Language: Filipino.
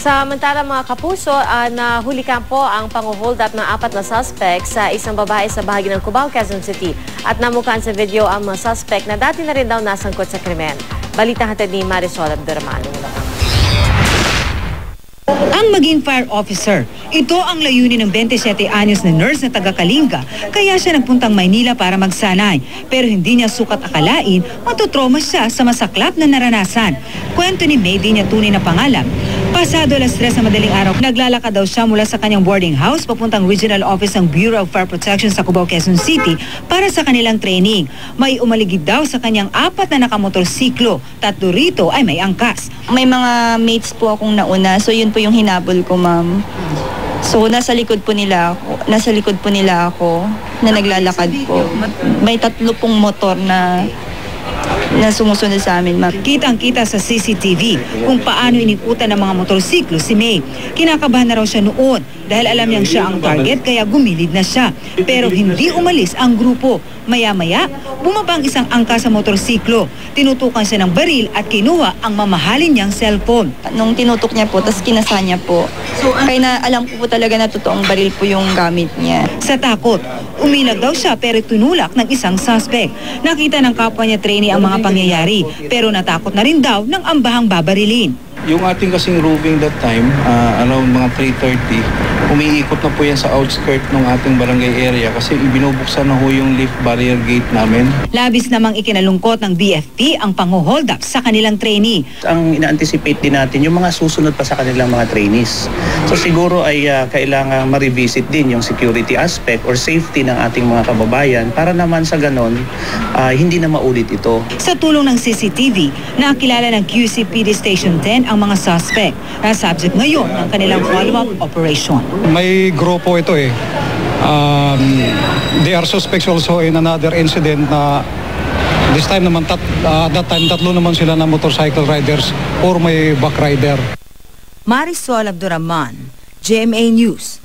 Samantala mga kapuso, nahulikan po ang pang-hold up ng 4 na suspect sa isang babae sa bahagi ng Cubao, Quezon City. At namukaan sa video ang mga suspect na dati na rin daw nasangkot sa krimen. Balita hatid ni Marisol Abdurrahman. Ang maging fire officer, ito ang layunin ng 27 anyos na nurse na taga-Kalinga, kaya siya nagpuntang Maynila para magsanay. Pero hindi niya sukat akalain, matutroma siya sa masaklap na naranasan. Kwento ni May, di niya tunay na pangalan. Pasado alas 3 na madaling araw, naglalakad daw siya mula sa kanyang boarding house papuntang regional office ng Bureau of Fire Protection sa Cubao, Quezon City para sa kanilang training. May umaligid daw sa kanyang 4 na nakamotorsiklo, 3 rito ay may angkas. May mga mates po akong nauna, so yun po yung hinabol ko, ma'am. So nasa likod po nila ako na naglalakad po. May 3 pong motor na sumusunod sa amin, ma'am. Kitang-kita sa CCTV kung paano inikutan ng mga motorsiklo si May. Kinakabahan na raw siya noon dahil alam niyang siya ang target kaya gumilid na siya. Pero hindi umalis ang grupo. Maya-maya, bumaba ang isang angka sa motorsiklo. Tinutukan siya ng baril at kinuha ang mamahalin niyang cellphone. Nung tinutok niya po, tapos kinasa niya po. Kaya na alam ko po talaga na totoong baril po yung gamit niya. Sa takot, umilag daw siya pero tunulak ng isang suspect. Nakita ng kapwa niya trainee ang mga pangyayari pero natakot na rin daw ng ambahang babarilin. Yung ating kasing roving that time, around mga 3:30, umiikot na po yan sa outskirt ng ating barangay area kasi ibinubuksan na ho yung lift barrier gate namin. Labis namang ikinalungkot ng BFP ang pang-hold up sa kanilang trainee. Ang ina-anticipate din natin yung mga susunod pa sa kanilang mga trainees. So siguro ay kailangan ma-revisit din yung security aspect or safety ng ating mga kababayan para naman sa ganon, hindi na maulit ito. Sa tulong ng CCTV, nakilala ng QCPD Station 10 ang mga suspect na subject ngayon ng kanilang follow-up operation. May grupo ito eh. They are suspects also in another incident na this time naman, that time 3 naman sila na motorcycle riders or may back rider. Marisol Abdurrahman, GMA News.